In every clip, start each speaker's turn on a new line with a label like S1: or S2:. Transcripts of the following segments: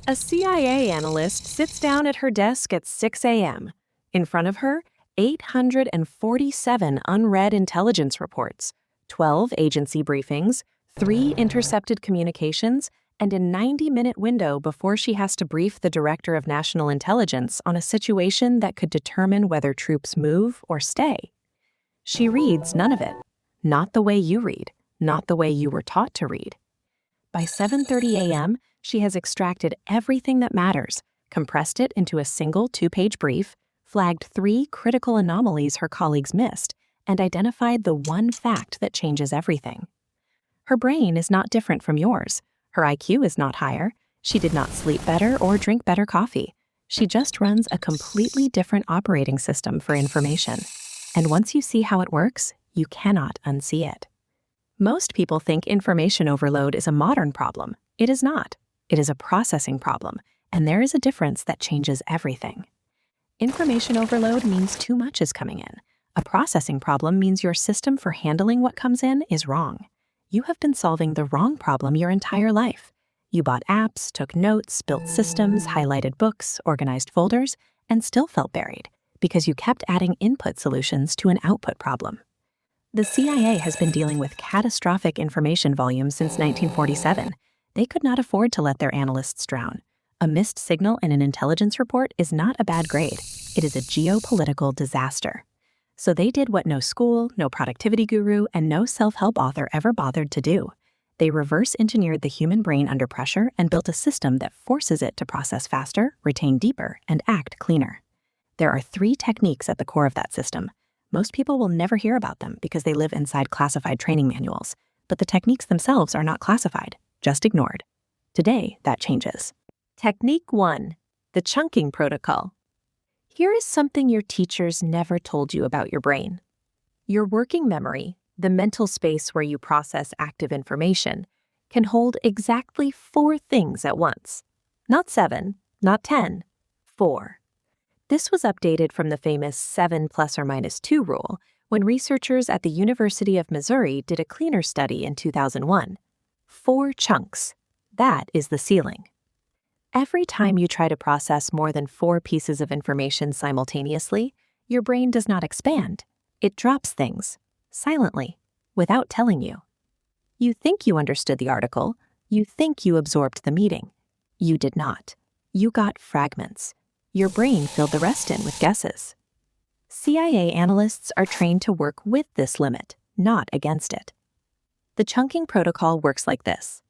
S1: A CIA analyst sits down at her desk at 6 a.m. In front of her, 847 unread intelligence reports, 12 agency briefings, 3 intercepted communications, and a 90-minute window before she has to brief the Director of National Intelligence on a situation that could determine whether troops move or stay. She reads none of it. Not the way you read, not the way you were taught to read. By 7:30 a.m., she has extracted everything that matters, compressed it into a single 2-page brief, flagged 3 critical anomalies her colleagues missed, and identified the one fact that changes everything. Her brain is not different from yours. Her IQ is not higher. She did not sleep better or drink better coffee. She just runs a completely different operating system for information. And once you see how it works, you cannot unsee it. Most people think information overload is a modern problem. It is not. It is a processing problem, and there is a difference that changes everything. Information overload means too much is coming in. A processing problem means your system for handling what comes in is wrong. You have been solving the wrong problem your entire life. You bought apps, took notes, built systems, highlighted books, organized folders, and still felt buried because you kept adding input solutions to an output problem. The CIA has been dealing with catastrophic information volume since 1947. They could not afford to let their analysts drown. A missed signal in an intelligence report is not a bad grade. It is a geopolitical disaster. So they did what no school, no productivity guru, and no self-help author ever bothered to do. They reverse engineered the human brain under pressure and built a system that forces it to process faster, retain deeper, and act cleaner. There are 3 techniques at the core of that system. Most people will never hear about them because they live inside classified training manuals, but the techniques themselves are not classified, just ignored. Today, that changes. Technique 1, the chunking protocol. Here is something your teachers never told you about your brain. Your working memory, the mental space where you process active information, can hold exactly 4 things at once. Not 7, not 10, 4. This was updated from the famous 7 ± 2 rule when researchers at the University of Missouri did a cleaner study in 2001. 4 chunks. That is the ceiling. Every time you try to process more than 4 pieces of information simultaneously, your brain does not expand. It drops things, silently, without telling you. You think you understood the article. You think you absorbed the meeting. You did not. You got fragments. Your brain filled the rest in with guesses. CIA analysts are trained to work with this limit, not against it. The chunking protocol works like this.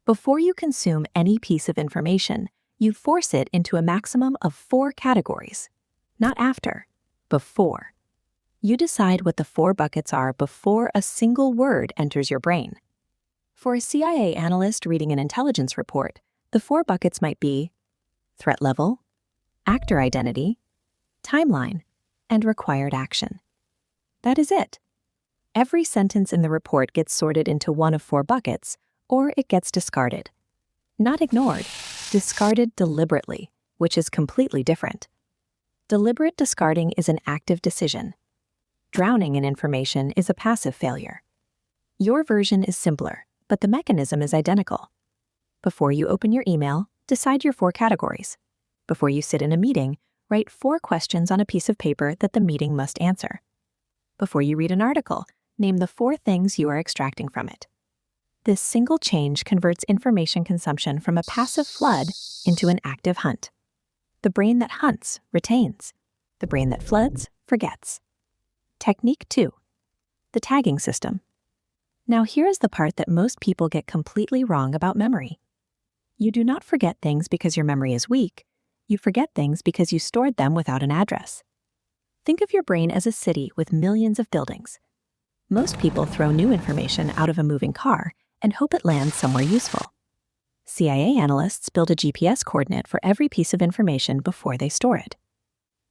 S1: Before you consume any piece of information, you force it into a maximum of 4 categories. Not after, before. You decide what the 4 buckets are before a single word enters your brain. For a CIA analyst reading an intelligence report, the 4 buckets might be threat level, actor identity, timeline, and required action. That is it. Every sentence in the report gets sorted into one of 4 buckets, or it gets discarded. Not ignored, discarded deliberately, which is completely different. Deliberate discarding is an active decision. Drowning in information is a passive failure. Your version is simpler, but the mechanism is identical. Before you open your email, decide your 4 categories. Before you sit in a meeting, write 4 questions on a piece of paper that the meeting must answer. Before you read an article, name the 4 things you are extracting from it. This single change converts information consumption from a passive flood into an active hunt. The brain that hunts retains. The brain that floods forgets. Technique 2, the tagging system. Now here is the part that most people get completely wrong about memory. You do not forget things because your memory is weak. You forget things because you stored them without an address. Think of your brain as a city with millions of buildings. Most people throw new information out of a moving car and hope it lands somewhere useful. CIA analysts build a GPS coordinate for every piece of information before they store it.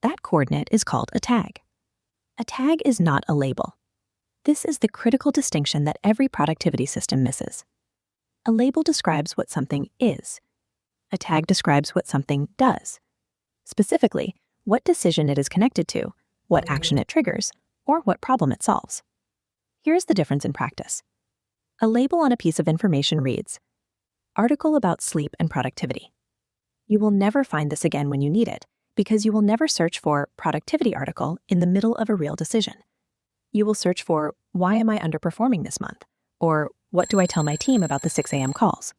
S1: That coordinate is called a tag. A tag is not a label. This is the critical distinction that every productivity system misses. A label describes what something is. A tag describes what something does. Specifically, what decision it is connected to, what action it triggers, or what problem it solves. Here's the difference in practice. A label on a piece of information reads, Article about sleep and productivity. You will never find this again when you need it, because you will never search for productivity article in the middle of a real decision. You will search for, why am I underperforming this month? Or, what do I tell my team about the 6 a.m. calls?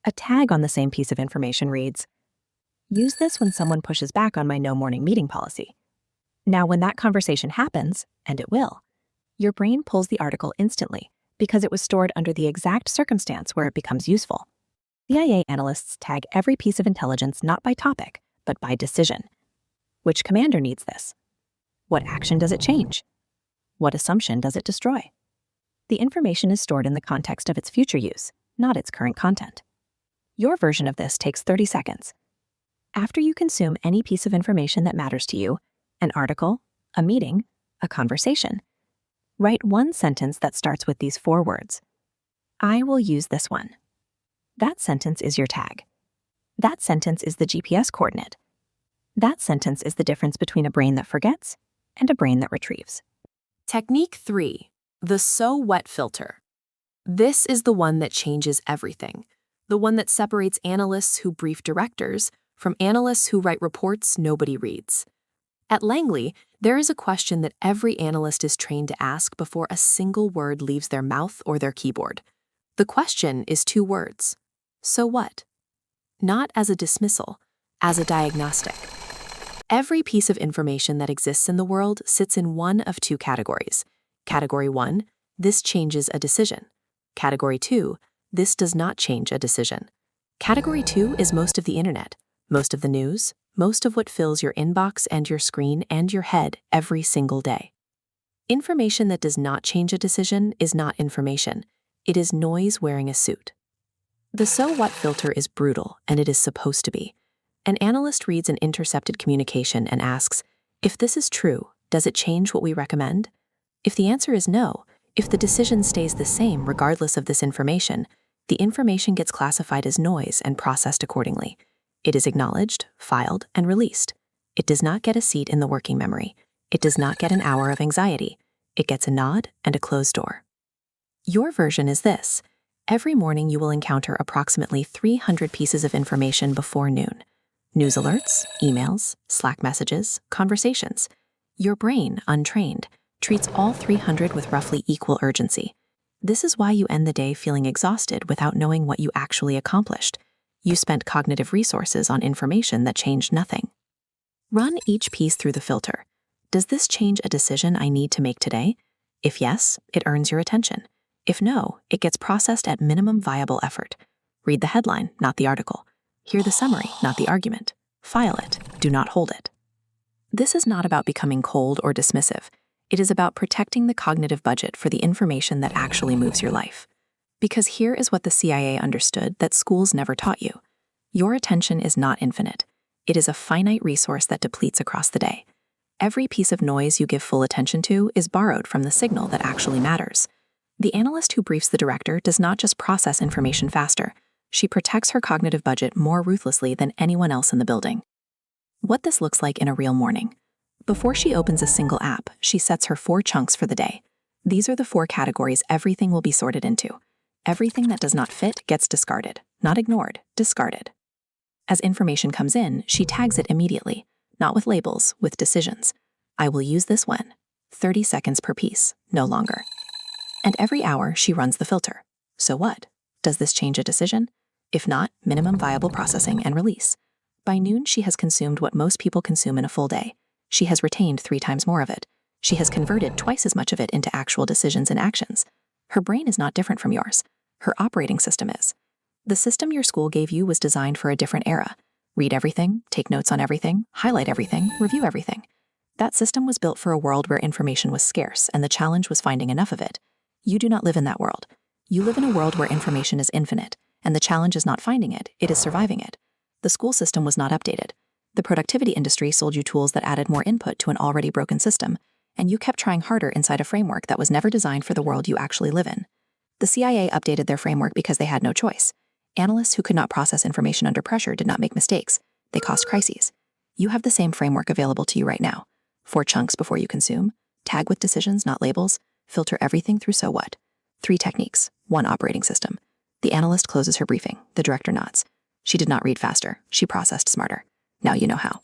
S1: A tag on the same piece of information reads, use this when someone pushes back on my no morning meeting policy. Now, when that conversation happens, and it will, your brain pulls the article instantly because it was stored under the exact circumstance where it becomes useful. CIA analysts tag every piece of intelligence not by topic, but by decision. Which commander needs this? What action does it change? What assumption does it destroy? The information is stored in the context of its future use, not its current content. Your version of this takes 30 seconds. After you consume any piece of information that matters to you, an article, a meeting, a conversation, write one sentence that starts with these 4 words. I will use this one. That sentence is your tag. That sentence is the GPS coordinate. That sentence is the difference between a brain that forgets and a brain that retrieves.
S2: Technique 3, the so what filter. This is the one that changes everything. The one that separates analysts who brief directors from analysts who write reports nobody reads. At Langley, there is a question that every analyst is trained to ask before a single word leaves their mouth or their keyboard. The question is 2 words. So what? Not as a dismissal, as a diagnostic. Every piece of information that exists in the world sits in one of 2 categories. Category 1, this changes a decision. Category 2, this does not change a decision. Category 2 is most of the internet, most of the news, most of what fills your inbox and your screen and your head every single day. Information that does not change a decision is not information. It is noise wearing a suit. The so what filter is brutal, and it is supposed to be. An analyst reads an intercepted communication and asks, if this is true, does it change what we recommend? If the answer is no, if the decision stays the same regardless of this information, the information gets classified as noise and processed accordingly. It is acknowledged, filed, and released. It does not get a seat in the working memory. It does not get an hour of anxiety. It gets a nod and a closed door. Your version is this. Every morning you will encounter approximately 300 pieces of information before noon. News alerts, emails, Slack messages, conversations. Your brain, untrained, treats all 300 with roughly equal urgency. This is why you end the day feeling exhausted without knowing what you actually accomplished. You spent cognitive resources on information that changed nothing. Run each piece through the filter. Does this change a decision I need to make today? If yes, it earns your attention. If no, it gets processed at minimum viable effort. Read the headline, not the article. Hear the summary, not the argument. File it, do not hold it. This is not about becoming cold or dismissive. It is about protecting the cognitive budget for the information that actually moves your life. Because here is what the CIA understood that schools never taught you. Your attention is not infinite. It is a finite resource that depletes across the day. Every piece of noise you give full attention to is borrowed from the signal that actually matters. The analyst who briefs the director does not just process information faster. She protects her cognitive budget more ruthlessly than anyone else in the building. What this looks like in a real morning. Before she opens a single app, she sets her 4 chunks for the day. These are the 4 categories everything will be sorted into. Everything that does not fit gets discarded, not ignored, discarded. As information comes in, she tags it immediately, not with labels, with decisions. I will use this when. 30 seconds per piece, no longer. And every hour she runs the filter. So what? Does this change a decision? If not, minimum viable processing and release. By noon, she has consumed what most people consume in a full day. She has retained 3 times more of it. She has converted twice as much of it into actual decisions and actions. Her brain is not different from yours. Her operating system is. The system your school gave you was designed for a different era. Read everything, take notes on everything, highlight everything, review everything. That system was built for a world where information was scarce and the challenge was finding enough of it. You do not live in that world. You live in a world where information is infinite, and the challenge is not finding it, it is surviving it. The school system was not updated. The productivity industry sold you tools that added more input to an already broken system, and you kept trying harder inside a framework that was never designed for the world you actually live in. The CIA updated their framework because they had no choice. Analysts who could not process information under pressure did not make mistakes. They caused crises. You have the same framework available to you right now. 4 chunks before you consume. Tag with decisions, not labels. Filter everything through so what. 3 techniques. 1 operating system. The analyst closes her briefing. The director nods. She did not read faster. She processed smarter. Now you know how.